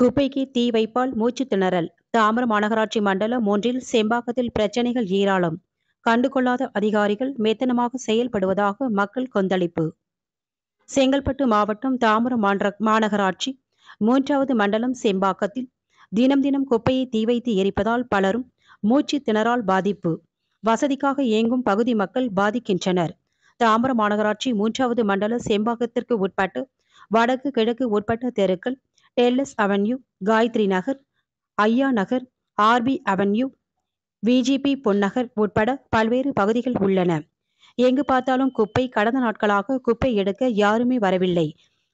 குப்பைக்கு தீ வைப்பால் மூச்சுத் திணறல். தாம்பரம் மாநகராட்சி மண்டலம் 3 செம்பாக்கத்தில் பிரச்சினைகள் ஏராளம். கண்டுகொள்ளாத அதிகாரிகள் மெத்தனமாக செயல்படுவதாக மக்கள் கொந்தளிப்பு. செங்கல்பட்டு மாவட்டம் தாம்பரம் மாநகராட்சி 3வது மண்டலம் செம்பாக்கத்தில் தினம் தினம் குப்பையை தீ வைத்து எரிப்பதால் பலரும் மூச்சு திணறால் பாதிப்பு. வசதிக்காக இயங்கும் பகுதி மக்கள் பாதிக்கின்றனர். தாம்பரம் மாநகராட்சி 3வது மண்டல செம்பாக்கத்திற்கு உட்பட்டு வடக்கு கிழக்கு உட்பட்ட தெருக்கள் டெல்லஸ் அவென்யூ, காயத்ரி நகர், ஐயா நகர், ஆர்பி அவென்யூ, விஜிபி பொன்னகர் உட்பட பல்வேறு பகுதிகள் உள்ளன. எங்கு பார்த்தாலும் குப்பை. கடந்த நாட்களாக குப்பை எடுக்க யாருமே வரவில்லை.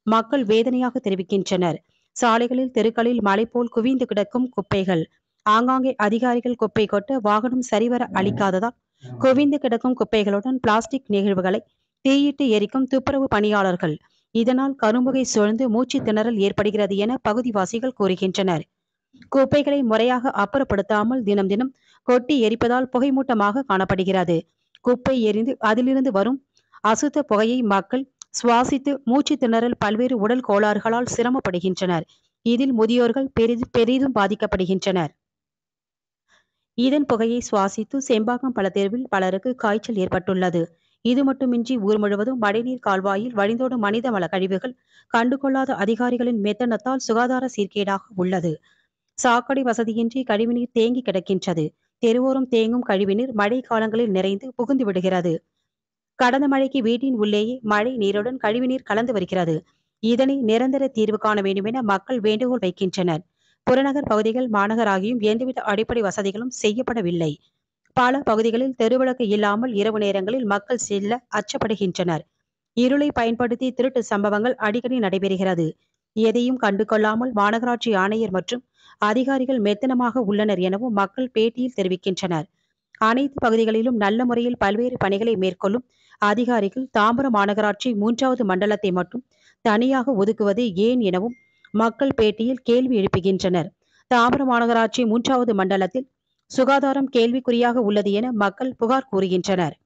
மக்கள் வேதனையாக தெரிவிக்கின்றனர். சாலைகளில் தெருக்களில் மலை போல் குவிந்து கிடக்கும் குப்பைகள். ஆங்காங்கே அதிகாரிகள் குப்பை கொட்ட வாகனம் சரிவர அளிக்காததால் குவிந்து கிடக்கும் குப்பைகளுடன் பிளாஸ்டிக் நெகிழ்வுகளை தீயிட்டு எரிக்கும் துப்புரவு பணியாளர்கள். இதனால் கரும்புகை சூழ்ந்து மூச்சு திணறல் ஏற்படுகிறது என பகுதிவாசிகள் கூறுகின்றனர். குப்பைகளை முறையாக அப்புறப்படுத்தாமல் தினம் தினம் கொட்டி எரிப்பதால் புகைமூட்டமாக காணப்படுகிறது. குப்பை எரிந்து அதிலிருந்து வரும் அசுத்த புகையை மக்கள் சுவாசித்து மூச்சு திணறல் பல்வேறு உடல் கோளாறுகளால் சிரமப்படுகின்றனர். இதில் முதியோர்கள் பெரிதும் பாதிக்கப்படுகின்றனர். இதன் புகையை சுவாசித்து செம்பாக்கம் பல தெருவில் பலருக்கு காய்ச்சல் ஏற்பட்டுள்ளது. இது மட்டுமின்றி ஊர் முழுவதும் மழைநீர் கால்வாயில் வழிந்தோடும் மனிதவள கழிவுகள் கண்டுகொள்ளாத அதிகாரிகளின் மெத்தனத்தால் சுகாதார சீர்கேடாக உள்ளது. சாக்கடை வசதியின்றி கழிவுநீர் தேங்கி கிடக்கின்றது. தெருவோரம் தேங்கும் கழிவுநீர் மழை காலங்களில் நிறைந்து புகுந்து விடுகிறது. கடந்த மழைக்கு வீட்டின் உள்ளேயே மழை நீருடன் கழிவுநீர் கலந்து வருகிறது. இதனை நிரந்தர தீர்வு காண வேண்டும் என மக்கள் வேண்டுகோள் வைக்கின்றனர். புறநகர் பகுதிகள் மாநகராகியும் எந்தவித அடிப்படை வசதிகளும் செய்யப்படவில்லை. பல பகுதிகளில் தெருவிளக்கு இல்லாமல் இரவு நேரங்களில் மக்கள் செல்ல அச்சப்படுகின்றனர். இருளை பயன்படுத்தி திருட்டு சம்பவங்கள் அடிக்கடி நடைபெறுகிறது. எதையும் கண்டுகொள்ளாமல் மாநகராட்சி ஆணையர் மற்றும் அதிகாரிகள் மெத்தனமாக உள்ளனர் எனவும் மக்கள் பேட்டியில் தெரிவிக்கின்றனர். அனைத்து பகுதிகளிலும் நல்ல முறையில் பல்வேறு பணிகளை மேற்கொள்ளும் அதிகாரிகள் தாம்பரம் மாநகராட்சி 3வது மண்டலத்தை மட்டும் தனியாக ஒதுக்குவது ஏன் எனவும் மக்கள் பேட்டியில் கேள்வி எழுப்புகின்றனர். தாம்பரம் மாநகராட்சி 3வது மண்டலத்தில் சுகாதாரம் கேள்விக்குறியாக உள்ளது என மக்கள் புகார் கூறுகின்றனர்.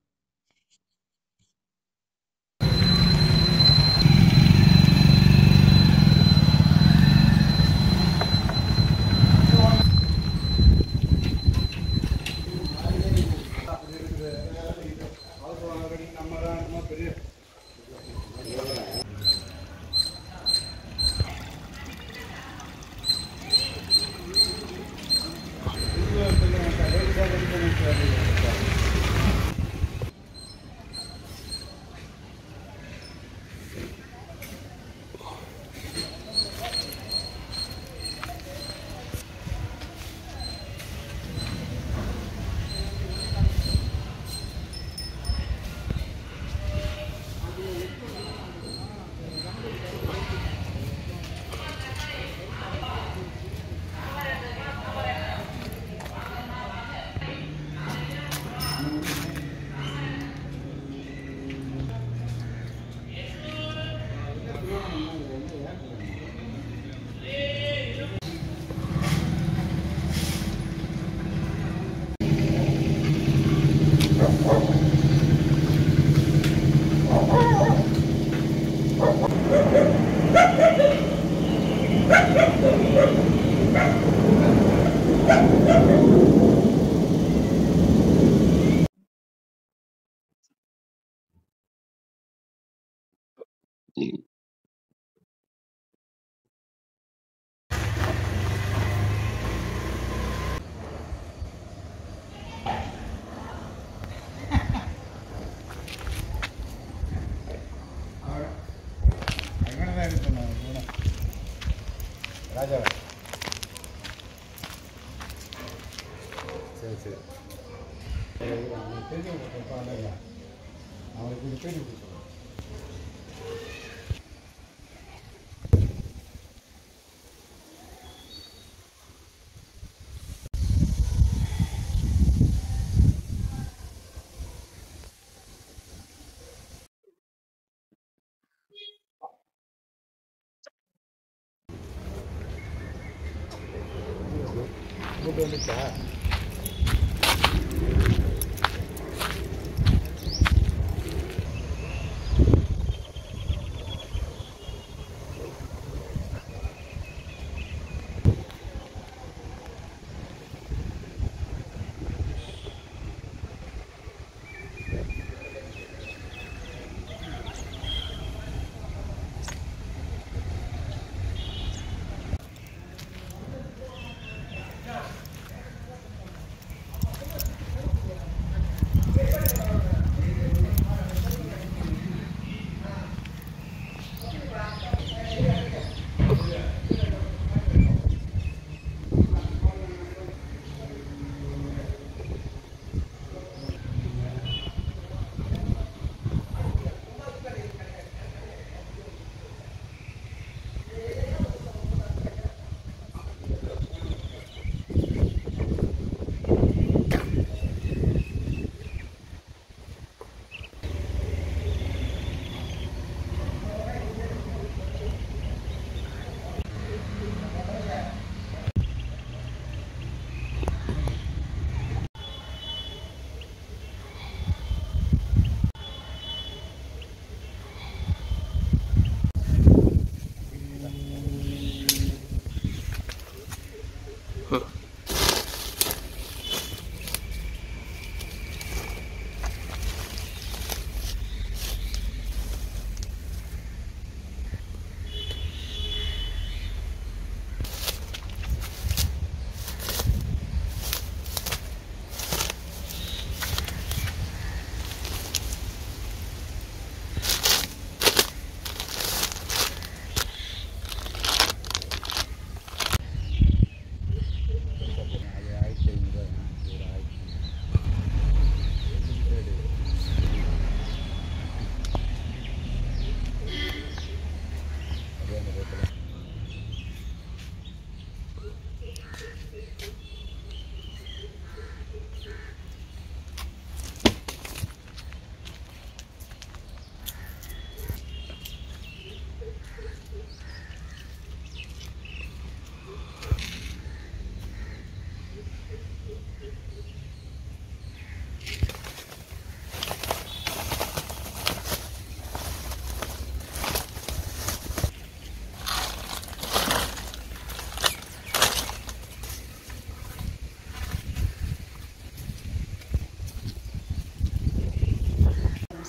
ராஜா சரி சரி அவனுக்கு தெரிஞ்சவங்க அவனுக்கு இது பேர் கூட்டு வந்துச்சா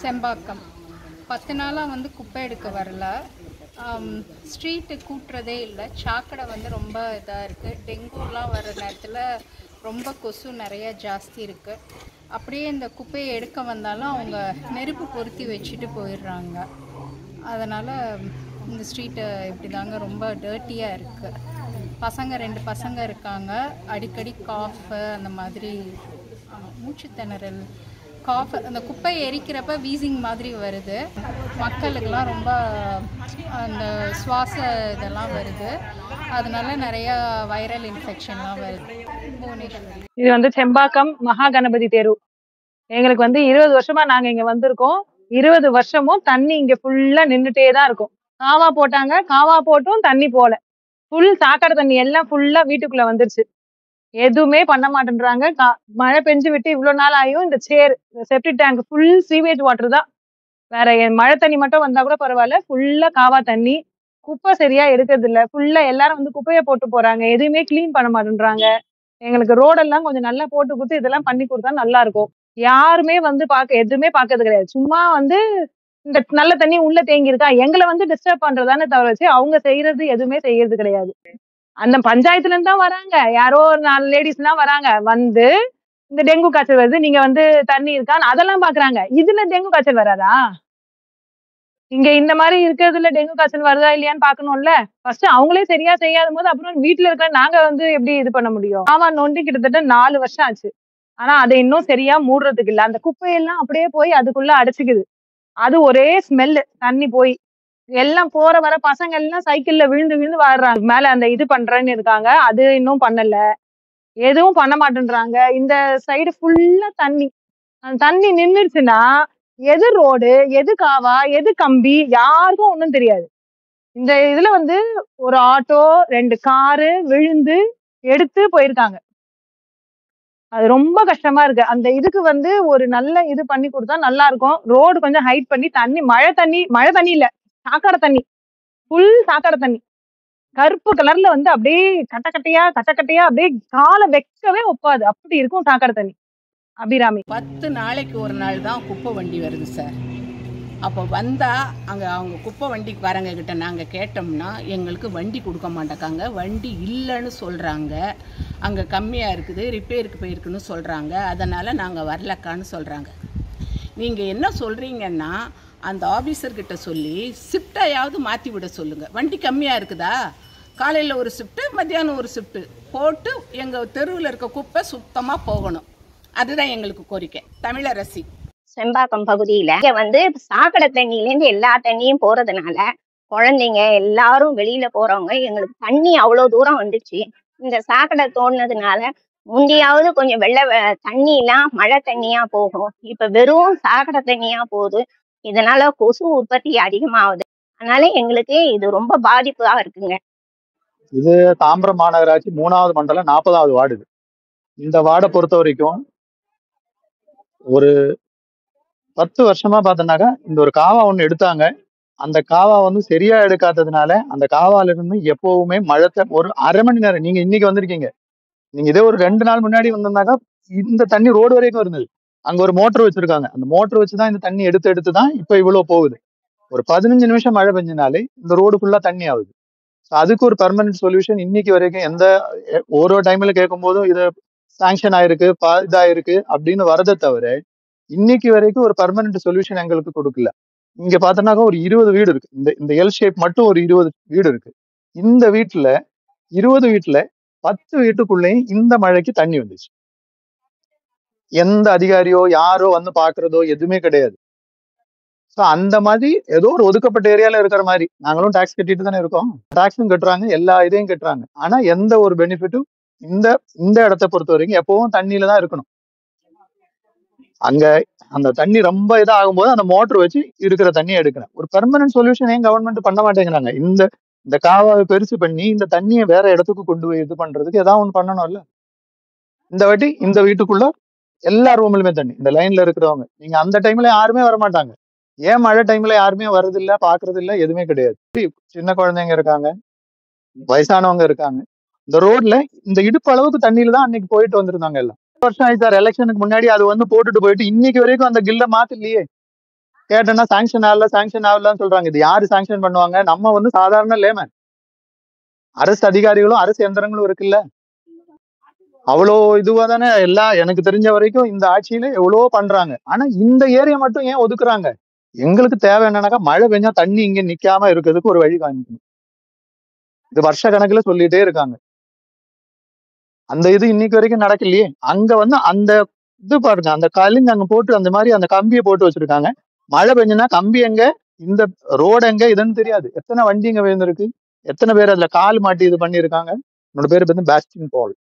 செம்பாக்கம் 10 நாளாக வந்து குப்பை எடுக்க வரல. ஸ்ட்ரீட்டு கூட்டுறதே இல்லை. சாக்கடை வந்து ரொம்ப இதாக இருக்குது. டெங்குலாம் வர நேரத்தில் ரொம்ப கொசு நிறைய ஜாஸ்தி இருக்குது. அப்படியே இந்த குப்பையை எடுக்க வந்தாலும் அவங்க நெருப்பு பொருத்தி வச்சுட்டு போயிடுறாங்க. அதனால் இந்த ஸ்ட்ரீட்டு இப்படி தாங்க ரொம்ப டர்ட்டியாக இருக்குது. பசங்க 2 பசங்க இருக்காங்க. அடிக்கடி காஃபு அந்த மாதிரி மூச்சு திணறல், காஃப், அந்த குப்பை எரிக்கிறப்ப வீசிங் மாதிரி வருது. மக்களுக்கெல்லாம் ரொம்ப அந்த சுவாச இதெல்லாம் வருது. அதனால நிறைய வைரல் இன்ஃபெக்ஷன்லாம் வருது. புவனேஸ்வரி. இது வந்து செம்பாக்கம் மகா கணபதி தெரு. எங்களுக்கு வந்து 20 வருஷமா நாங்க இங்க வந்திருக்கோம். 20 வருஷமும் தண்ணி இங்க ஃபுல்லா நின்னுட்டே தான் இருக்கும். காவா போட்டாங்க, காவா போட்டும் தண்ணி போல. ஃபுல் சாக்கடை தண்ணி எல்லாம் ஃபுல்லா வீட்டுக்குள்ள வந்துருச்சு. எதுவுமே பண்ண மாட்டேன்றாங்க. மழை பெஞ்சு விட்டு இவ்வளவு நாள் ஆயும் இந்த septic tank full sewage water தான். வேற மழை தண்ணி மட்டும் வந்தா கூட பரவாயில்ல. ஃபுல்லா காவா தண்ணி. குப்பை சரியா எடுக்கிறது இல்ல. ஃபுல்லா எல்லாரும் வந்து குப்பையை போட்டு போறாங்க. எதுவுமே கிளீன் பண்ண மாட்டேன்றாங்க. எங்களுக்கு ரோடெல்லாம் கொஞ்சம் நல்லா போட்டு கொடுத்து இதெல்லாம் பண்ணி கொடுத்தா நல்லா இருக்கும். யாருமே வந்து எதுவுமே பாக்குறது கிடையாது. சும்மா வந்து இந்த நல்ல தண்ணி உள்ள தேங்கி இருக்கா, எங்களை வந்து டிஸ்டர்ப் பண்றதானே தவிர வச்சு அவங்க செய்யறது எதுவுமே செய்யறது கிடையாது. அந்த பஞ்சாயத்துல இருந்து தான் வராங்க. யாரோ ஒரு 4 லேடிஸ் எல்லாம் வராங்க. வந்து இந்த டெங்கு காய்ச்சல் வருது, நீங்க வந்து தண்ணி இருக்கான்னு அதெல்லாம் பாக்குறாங்க. இதுல டெங்கு காய்ச்சல் வராதா? இங்க இந்த மாதிரி இருக்கிறதுல டெங்கு காய்ச்சல் வருதா இல்லையான்னு பாக்கணும்ல. ஃபர்ஸ்ட் அவங்களே சரியா செய்யாத போது அப்புறம் வீட்டுல இருக்க நாங்க வந்து எப்படி இது பண்ண முடியும்? ஆமா, நோண்டி கிட்டத்தட்ட 4 வருஷம் ஆச்சு. ஆனா அதை இன்னும் சரியா மூடுறதுக்கு இல்ல. அந்த குப்பையெல்லாம் அப்படியே போய் அதுக்குள்ள அடைச்சுக்குது. அது ஒரே ஸ்மெல்லு. தண்ணி போய் எல்லாம் போற வர பசங்க எல்லாம் சைக்கிள்ல விழுந்து விழுந்து வாடுறாங்க. மேல அந்த இது பண்றேன்னு இருக்காங்க. அது இன்னும் பண்ணல. எதுவும் பண்ண மாட்டேன்றாங்க. இந்த சைடு ஃபுல்லா தண்ணி. அந்த தண்ணி நின்றுச்சுன்னா எது ரோடு, எது காவா, எது கம்பி, யாருக்கும் ஒண்ணும் தெரியாது. இந்த இதுல வந்து ஒரு ஆட்டோ 2 காரு விழுந்து எடுத்து போயிருக்காங்க. அது ரொம்ப கஷ்டமா இருக்கு. அந்த இதுக்கு வந்து ஒரு நல்ல இது பண்ணி கொடுத்தா நல்லா இருக்கும். ரோடு கொஞ்சம் ஹைட் பண்ணி மழை தண்ணி இல்ல, சாக்கடை தண்ணி, ஃபுல் சாக்கடை தண்ணி கருப்பு கலர்ல வந்து அப்படியே கட்டக்கட்டையா அப்படியே காலை வைக்கவே ஒப்பாது. அப்படி இருக்கும் சாக்கடை தண்ணி. அபிராமி. 10 நாளைக்கு ஒரு நாள் தான் குப்பை வண்டி வருது சார். அப்போ வந்தால் அவங்க குப்பை வண்டிக்கு வரங்க கிட்ட நாங்கள் கேட்டோம்னா எங்களுக்கு வண்டி கொடுக்க மாட்டேக்காங்க. வண்டி இல்லைன்னு சொல்கிறாங்க. அங்கே கம்மியாக இருக்குது, ரிப்பேருக்கு போயிருக்குன்னு சொல்கிறாங்க. அதனால் நாங்கள் வரலக்கான்னு சொல்கிறாங்க. நீங்கள் என்ன சொல்கிறீங்கன்னா அந்த ஆஃபீஸர்கிட்ட சொல்லி ஷிஃப்டையாவது மாற்றி விட சொல்லுங்கள். வண்டி கம்மியாக இருக்குதா, காலையில் ஒரு ஷிஃப்ட்டு, மத்தியானம் ஒரு ஷிஃப்ட்டு போட்டு எங்கள் தெருவில் இருக்க குப்பை சுத்தமாக போகணும். அதுதான் எங்களுக்கு கோரிக்கை. தமிழரசி. செம்பாக்கம் பகுதியில இங்க வந்து சாக்கடை தண்ணியிலேருந்து எல்லா தண்ணியும் போறதுனால குழந்தைங்க எல்லாரும் வெளியில போறவங்க எங்களுக்கு தண்ணி அவ்வளவு தூரம் வந்துச்சு. இந்த சாக்கடை தோண்டினதுனால முந்தியாவது கொஞ்சம் தண்ணி எல்லாம் மழை தண்ணியா போகும். இப்ப வெறும் சாக்கடை தண்ணியா போகுது. இதனால கொசு உற்பத்தி அதிகமாகுது. அதனால எங்களுக்கு இது ரொம்ப பாதிப்பா இருக்குங்க. இது தாம்பரம் மாநகராட்சி 3வது மண்டலம் 40வது வார்டு. இந்த வார்டை பொறுத்த வரைக்கும் ஒரு 10 வருஷமா பார்த்தோம்னாக்கா இந்த ஒரு காவா ஒண்ணு எடுத்தாங்க. அந்த காவா வந்து சரியா எடுக்காததுனால அந்த காவால இருந்து எப்பவுமே மழை ஒரு 1/2 மணி நேரம். நீங்க இன்னைக்கு வந்திருக்கீங்க, நீங்க இதே ஒரு 2 நாள் முன்னாடி வந்திருந்தாக்கா இந்த தண்ணி ரோடு வரைக்கும் இருந்தது. அங்க ஒரு மோட்டர் வச்சிருக்காங்க. அந்த மோட்டர் வச்சுதான் இந்த தண்ணி எடுத்து தான் இப்ப இவ்வளவு போகுது. ஒரு 15 நிமிஷம் மழை பெஞ்சினாலே இந்த ரோடு ஃபுல்லா தண்ணி ஆகுது. அதுக்கு ஒரு பெர்மனன்ட் சொல்யூஷன் இன்னைக்கு வரைக்கும் எந்த ஒரு டைம்ல கேட்கும் போதும் இது சாங்ஷன் ஆயிருக்கு, இதாயிருக்கு அப்படின்னு வரதை தவிர இன்னைக்கு வரைக்கும் ஒரு பெர்மனன்ட் சொல்யூஷன் எங்களுக்கு கொடுக்கல. இங்க பாத்தோம்னாக்கா ஒரு 20 வீடு இருக்கு. இந்த எல் ஷேப் மட்டும் ஒரு 20 வீடு இருக்கு. இந்த வீட்டுல 20 வீட்டுல 10 வீட்டுக்குள்ளேயும் இந்த மழைக்கு தண்ணி வந்துச்சு. எந்த அதிகாரியோ யாரோ வந்து பாக்குறதோ எதுவுமே கிடையாது. ஸோ அந்த மாதிரி ஏதோ ஒரு ஒதுக்கப்பட்ட ஏரியால இருக்கிற மாதிரி நாங்களும் டாக்ஸ் கட்டிட்டு தானே இருக்கோம். டாக்ஸும் கட்டுறாங்க, எல்லா இதையும் கட்டுறாங்க. ஆனா எந்த ஒரு பெனிஃபிட்டும் இந்த இடத்த பொறுத்த வரைக்கும் எப்பவும் தண்ணியில தான் இருக்கணும். அங்க அந்த தண்ணி ரொம்ப இதாகும் போது அந்த மோட்டர் வச்சு இருக்கிற தண்ணியை எடுக்கணும். ஒரு பெர்மனன்ட் சொல்யூஷன் ஏன் கவர்மெண்ட் பண்ண மாட்டேங்கிறாங்க? இந்த காவாவை பெருசு பண்ணி இந்த தண்ணியை வேற இடத்துக்கு கொண்டு போய் இது பண்றதுக்கு ஏதாவது ஒண்ணு பண்ணணும்ல. இந்த வாட்டி இந்த வீட்டுக்குள்ள எல்லா ரூம்லயுமே தண்ணி. இந்த லைன்ல இருக்கிறவங்க நீங்க அந்த டைம்ல யாருமே வரமாட்டாங்க. ஏன் மழை டைம்ல யாருமே வர்றது இல்ல, பாக்குறது இல்ல, எதுவுமே கிடையாது. சின்ன குழந்தைங்க இருக்காங்க, வயசானவங்க இருக்காங்க. இந்த ரோட்ல இந்த இடுப்பு அளவுக்கு தண்ணியில தான் அன்னைக்கு போயிட்டு வந்திருந்தாங்க எல்லாம். வருஷம் ஆயிடுச்சு சார். எலெக்ஷனுக்கு முன்னாடி அது வந்து போட்டுட்டு போயிட்டு இன்னைக்கு வரைக்கும் அந்த கில்ல மாத்தலையே. கேட்டேன்னா சாங்ஷன் ஆகலன்னு சொல்றாங்க. இது யாரு சாங்ஷன் பண்ணுவாங்க? நம்ம வந்து சாதாரண லேமன். அரசு அதிகாரிகளும் அரசு எந்திரங்களும் இருக்குல்ல, அவ்வளோ இதுவா தானே எல்லாம். எனக்கு தெரிஞ்ச வரைக்கும் இந்த ஆட்சியில எவ்வளவோ பண்றாங்க. ஆனா இந்த ஏரியா மட்டும் ஏன் ஒதுக்குறாங்க? எங்களுக்கு தேவை என்னன்னாக்கா மழை பெஞ்சா தண்ணி இங்க நிக்காம இருக்கிறதுக்கு ஒரு வழி காமிக்கணும். இது வருஷ கணக்குல சொல்லிட்டே இருக்காங்க. அந்த இது இன்னைக்கு வரைக்கும் நடக்கலையே. அங்க வந்து அந்த இது பாருங்க, அந்த கல்லுங்க அங்க போட்டு அந்த மாதிரி அந்த கம்பியை போட்டு வச்சிருக்காங்க. மழை பெஞ்சுன்னா கம்பி எங்க, இந்த ரோடு எங்க, இதுன்னு தெரியாது. எத்தனை வண்டி இங்க விழுந்திருக்கு, எத்தனை பேர் அதுல கால் மாட்டி இது பண்ணிருக்காங்க. என்னோட பேரு வந்து பாஸ்டின் பால்.